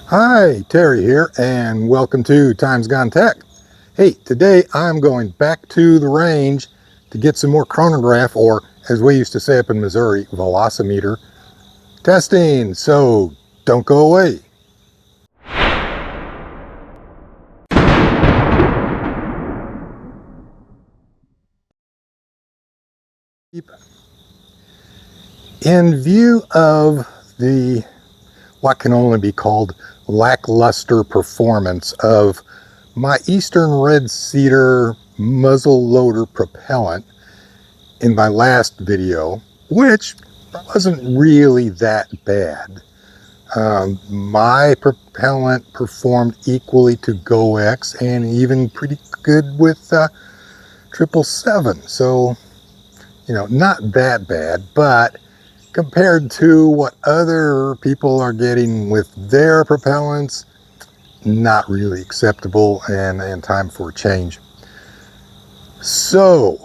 Hi, Terry here, and welcome to Times Gone Tech. Hey, today I'm going back to the range to get some more chronograph, or as we used to say up in Missouri, velocimeter testing. So don't go away. In view of the what can only be called lackluster performance of my Eastern Red Cedar muzzle loader propellant in my last video, which wasn't really that bad. My propellant performed equally to GoX and even pretty good with 777. So, not that bad, but compared to what other people are getting with their propellants, not really acceptable and time for a change. So,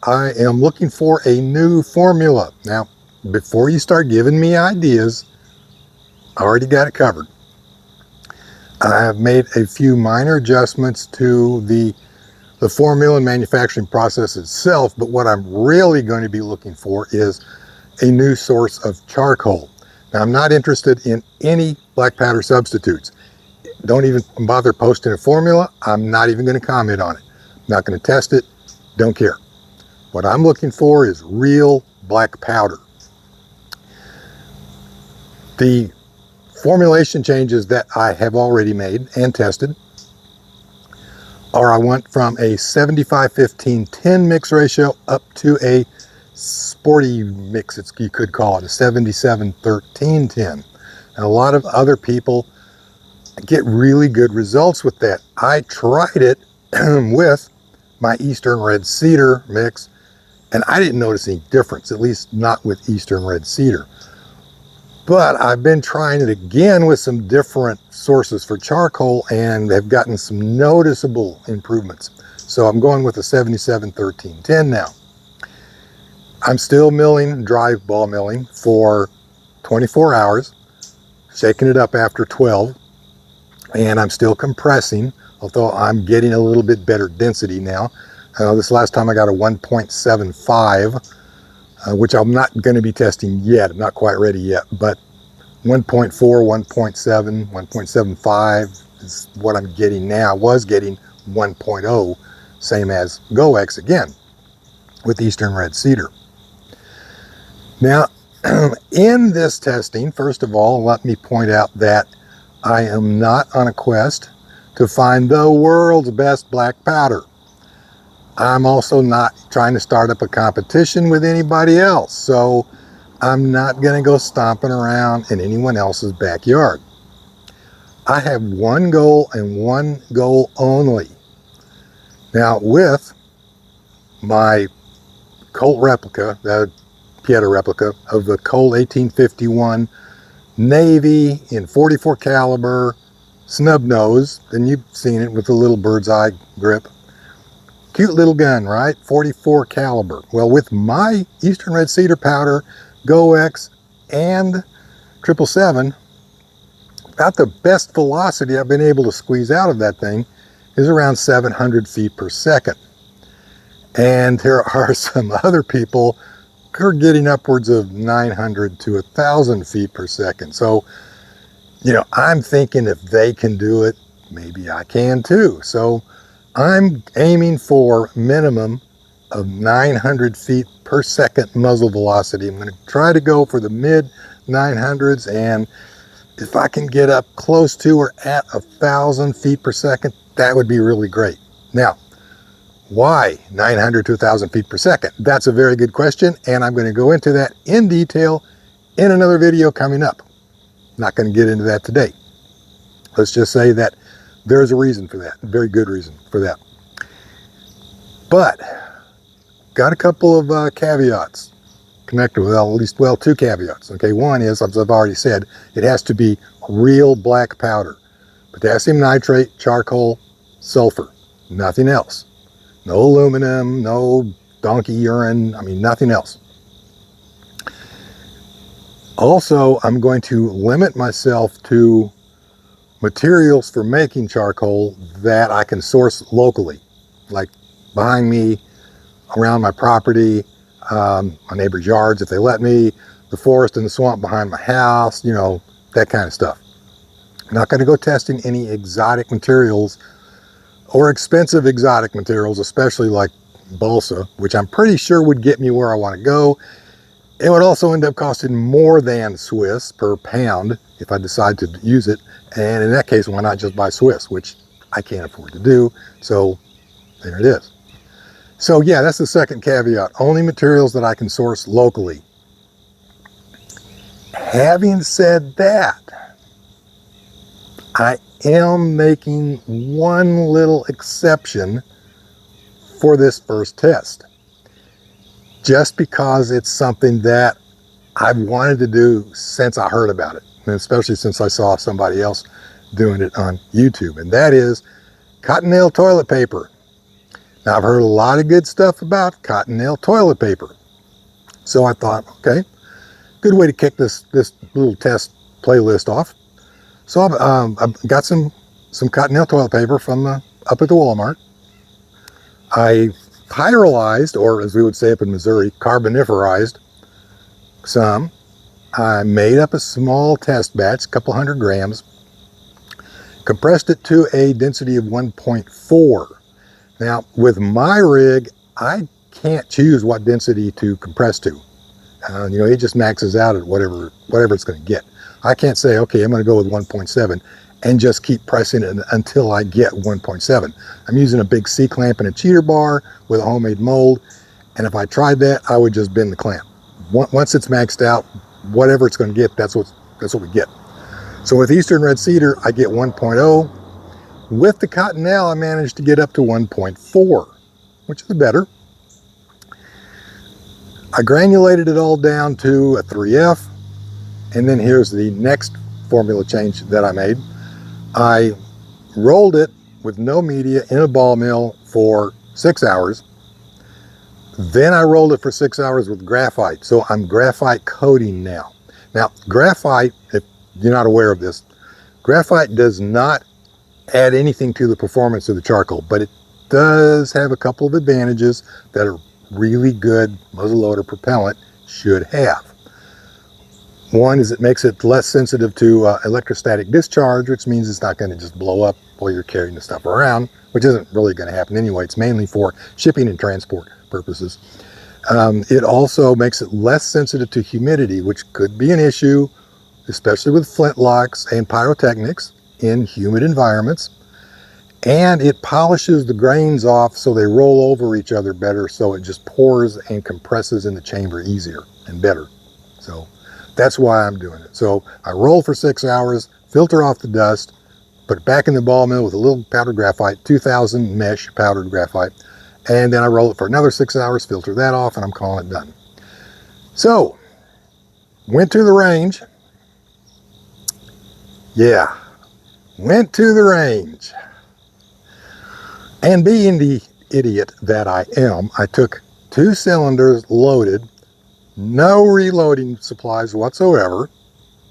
I am looking for a new formula. Now, before you start giving me ideas, I already got it covered. I have made a few minor adjustments to the formula and manufacturing process itself, but what I'm really going to be looking for is a new source of charcoal. Now, I'm not interested in any black powder substitutes. Don't even bother posting a formula. I'm not even going to comment on it. I'm not going to test it. Don't care. What I'm looking for is real black powder. The formulation changes that I have already made and tested are I went from a 75-15-10 mix ratio up to a sporty mix, you could call it, a 77-13-10. And a lot of other people get really good results with that. I tried it with my Eastern Red Cedar mix, and I didn't notice any difference, at least not with Eastern Red Cedar. But I've been trying it again with some different sources for charcoal and have gotten some noticeable improvements. So I'm going with a 77-13-10 now. I'm still milling, dry ball milling for 24 hours, shaking it up after 12, and I'm still compressing, although I'm getting a little bit better density now. This last time I got a 1.75, which I'm not going to be testing yet. I'm not quite ready yet, but 1.4, 1.7, 1.75 is what I'm getting now. I was getting 1.0, same as GoX again, with Eastern Red Cedar. Now, in this testing, first of all, let me point out that I am not on a quest to find the world's best black powder. I'm also not trying to start up a competition with anybody else, so I'm not going to go stomping around in anyone else's backyard. I have one goal and one goal only. Now, with my Colt replica, the Pieta replica of the Colt 1851 Navy in 44 caliber, snub nose, and you've seen it with the little bird's eye grip. Cute little gun, right? 44 caliber. Well, with my Eastern Red Cedar powder, GoX, and 777, about the best velocity I've been able to squeeze out of that thing is around 700 feet per second. And there are some other people who are getting upwards of 900 to 1,000 feet per second. So, I'm thinking if they can do it, maybe I can too. So I'm aiming for minimum of 900 feet per second muzzle velocity. I'm going to try to go for the mid 900s, and if I can get up close to or at 1,000 feet per second, that would be really great. Now, why 900 to 1,000 feet per second? That's a very good question, and I'm going to go into that in detail in another video coming up. Not going to get into that today. Let's just say that there's a reason for that, a very good reason for that. But got a couple of caveats connected with, at least, two caveats. Okay, one is, as I've already said, it has to be real black powder. Potassium nitrate, charcoal, sulfur, nothing else. No aluminum, no donkey urine, nothing else. Also, I'm going to limit myself to materials for making charcoal that I can source locally, like behind me, around my property, my neighbor's yards if they let me, the forest and the swamp behind my house, you know, that kind of stuff. I'm not going to go testing any exotic materials or expensive exotic materials, especially like balsa, which I'm pretty sure would get me where I want to go. It would also end up costing more than Swiss per pound if I decide to use it. And in that case, why not just buy Swiss, which I can't afford to do. So there it is. So yeah, that's the second caveat. Only materials that I can source locally. Having said that, I am making one little exception for this first test, just because it's something that I've wanted to do since I heard about it, and especially since I saw somebody else doing it on YouTube, and that is cottonelle toilet paper. Now, I've heard a lot of good stuff about cottonelle toilet paper, so I thought, okay, good way to kick this little test playlist off. So I've got some cottonelle toilet paper from up at the Walmart. I pyrolyzed, or as we would say up in Missouri, carboniferized some. I made up a small test batch, a couple 100 grams, compressed it to a density of 1.4. Now, with my rig, I can't choose what density to compress to. You know, it just maxes out at whatever it's going to get. I can't say, okay, I'm going to go with 1.7 and just keep pressing it until I get 1.7. I'm using a big C-clamp and a cheater bar with a homemade mold, and if I tried that, I would just bend the clamp. Once it's maxed out, whatever it's going to get, that's what we get. So with Eastern Red Cedar, I get 1.0. With the Cottonelle, I managed to get up to 1.4, which is better. I granulated it all down to a 3F, and then here's the next formula change that I made. I rolled it with no media in a ball mill for 6 hours. Then I rolled it for 6 hours with graphite. So I'm graphite coating now. Now, graphite, if you're not aware of this, graphite does not add anything to the performance of the charcoal, but it does have a couple of advantages that a really good muzzleloader propellant should have. One is it makes it less sensitive to electrostatic discharge, which means it's not going to just blow up while you're carrying the stuff around, which isn't really going to happen anyway. It's mainly for shipping and transport purposes. It also makes it less sensitive to humidity, which could be an issue, especially with flintlocks and pyrotechnics in humid environments. And it polishes the grains off so they roll over each other better, so it just pours and compresses in the chamber easier and better. So that's why I'm doing it. So I roll for 6 hours, filter off the dust, put it back in the ball mill with a little powdered graphite, 2000 mesh powdered graphite, and then I roll it for another 6 hours, filter that off, and I'm calling it done. So, went to the range. Yeah, went to the range. And being the idiot that I am, I took 2 cylinders loaded, no reloading supplies whatsoever,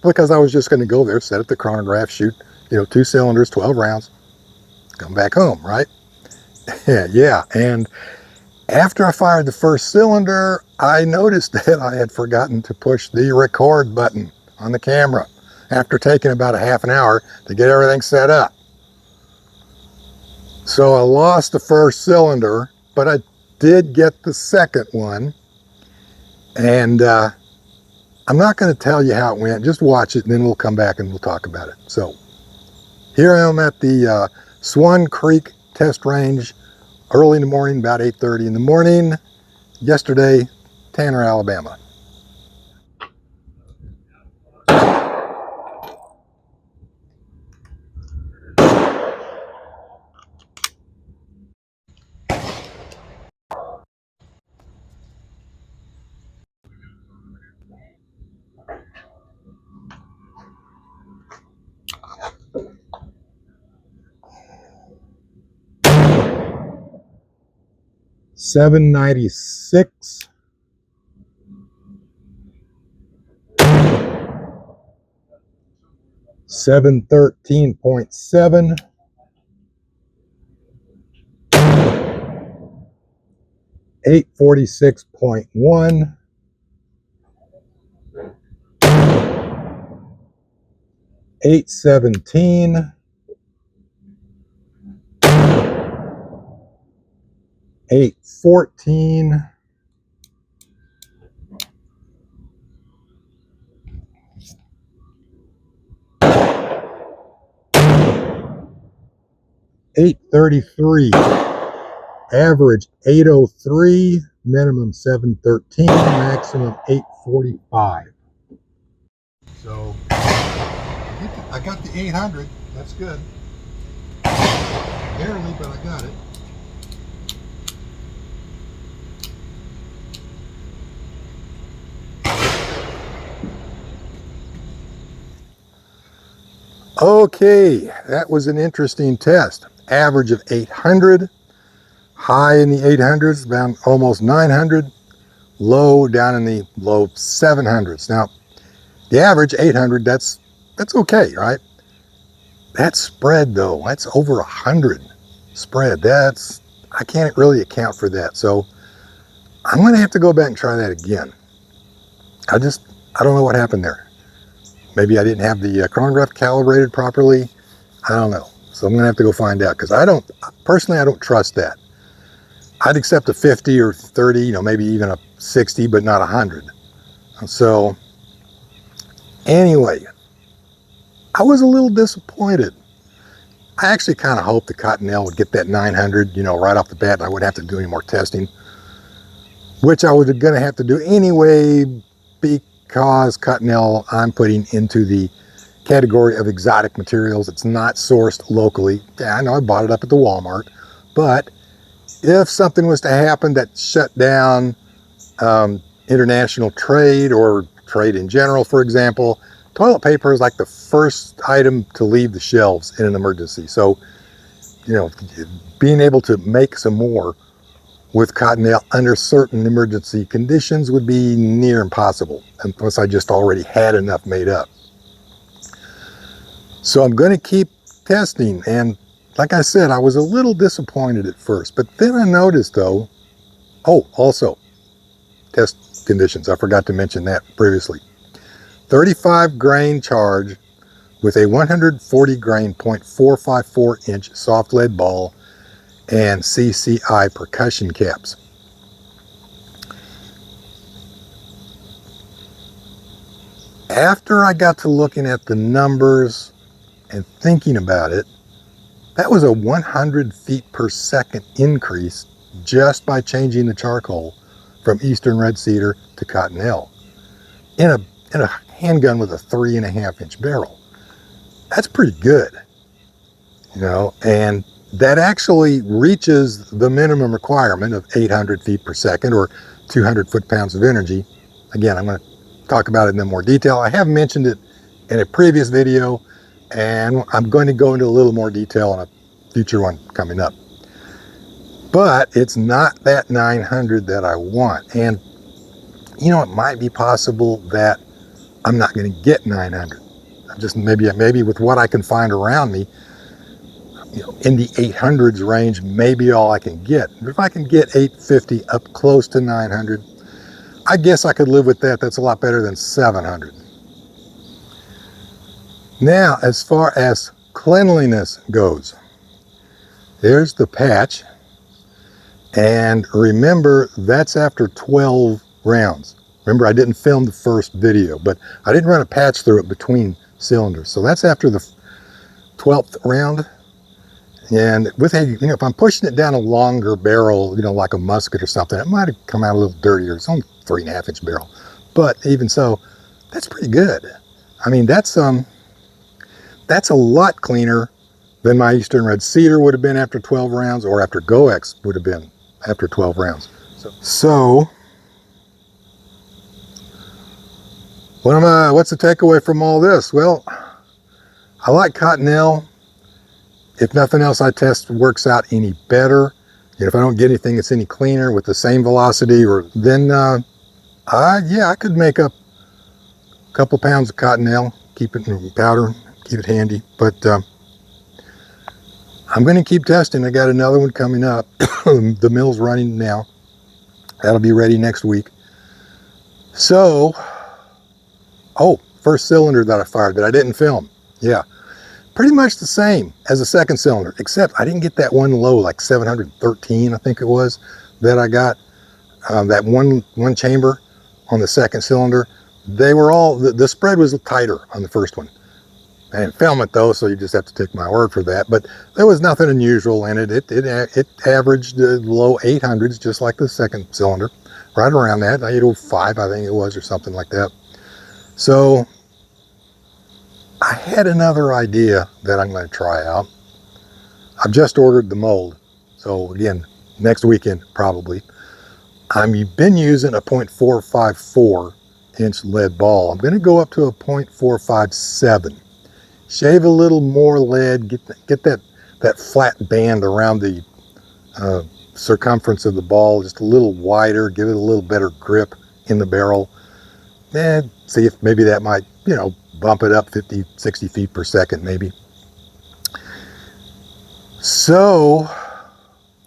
because I was just going to go there, set up the chronograph, shoot, 2 cylinders, 12 rounds, come back home, right? Yeah, and after I fired the first cylinder, I noticed that I had forgotten to push the record button on the camera after taking about a half an hour to get everything set up. So I lost the first cylinder, but I did get the second one. And I'm not going to tell you how it went. Just watch it, and then we'll come back and we'll talk about it. So here I am at the Swan Creek test range early in the morning, about 8:30 in the morning. Yesterday, Tanner, Alabama. $7.96. 713.7, 846.1, 817, 814, 833, average 803, minimum 713, maximum 845. So I got the 800. That's good. Barely, but I got it. Okay, that was an interesting test. Average of 800, high in the 800s, down almost 900, low down in the low 700s. Now, the average 800, that's okay, right? That spread though, that's over 100 spread. I can't really account for that. So I'm going to have to go back and try that again. I don't know what happened there. Maybe I didn't have the chronograph calibrated properly. I don't know. So I'm going to have to go find out, because personally, I don't trust that. I'd accept a 50 or 30, maybe even a 60, but not 100. So anyway, I was a little disappointed. I actually kind of hoped the Cottonelle would get that 900, right off the bat, and I wouldn't have to do any more testing, which I was going to have to do anyway, because Cottonelle I'm putting into the category of exotic materials. It's not sourced locally. Yeah, I know I bought it up at the Walmart, but if something was to happen that shut down international trade or trade in general, for example, toilet paper is like the first item to leave the shelves in an emergency. So, being able to make some more with Cottonelle under certain emergency conditions would be near impossible, unless I just already had enough made up. So I'm going to keep testing, and like I said, I was a little disappointed at first, but then I noticed though, also test conditions, I forgot to mention that previously. 35 grain charge with a 140 grain 0.454 inch soft lead ball and CCI percussion caps. After I got to looking at the numbers and thinking about it, that was a 100 feet per second increase just by changing the charcoal from Eastern Red Cedar to Cottonelle in a handgun with a 3.5 inch barrel. That's pretty good, and that actually reaches the minimum requirement of 800 feet per second or 200 foot-pounds of energy. Again, I'm going to talk about it in more detail. I have mentioned it in a previous video, and I'm going to go into a little more detail in a future one coming up. But it's not that 900 that I want. And, it might be possible that I'm not going to get 900. Just maybe with what I can find around me, in the 800s range, maybe all I can get. If I can get 850 up close to 900, I guess I could live with that. That's a lot better than 700. Now, as far as cleanliness goes, there's the patch. And remember, that's after 12 rounds. Remember, I didn't film the first video, but I didn't run a patch through it between cylinders. So that's after the 12th round. And with if I'm pushing it down a longer barrel, like a musket or something, it might have come out a little dirtier. It's only 3.5 inch barrel. But even so, that's pretty good. I mean, that's a lot cleaner than my Eastern Red Cedar would have been after 12 rounds, or after GoEx would have been after 12 rounds. So what's the takeaway from all this? Well, I like Cottonelle. If nothing else I test works out any better, if I don't get anything that's any cleaner with the same velocity, then I could make up a couple pounds of Cottonelle, keep it in powder, keep it handy. But I'm going to keep testing. I got another one coming up. The mill's running now. That'll be ready next week. So, oh, first cylinder that I fired that I didn't film. Yeah, pretty much the same as the second cylinder, except I didn't get that one low, like 713, I think it was, that I got. That one chamber on the second cylinder, they were all, the spread was tighter on the first one. I didn't film it though, so you just have to take my word for that. But there was nothing unusual in it. It averaged low 800s, just like the second cylinder, right around that, 805, I think it was, or something like that. So I had another idea that I'm going to try out. I've just ordered the mold, so again, next weekend probably. I've been using a .454 inch lead ball. I'm going to go up to a .457. Shave a little more lead, get that flat band around the circumference of the ball just a little wider, give it a little better grip in the barrel, and see if maybe that might, you know, bump it up 50, 60 feet per second maybe. So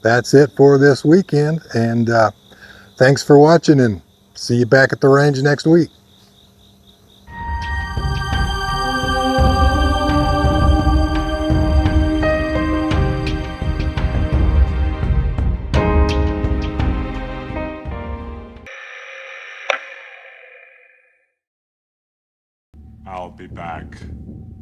that's it for this weekend, and thanks for watching, and see you back at the range next week. I'll be back.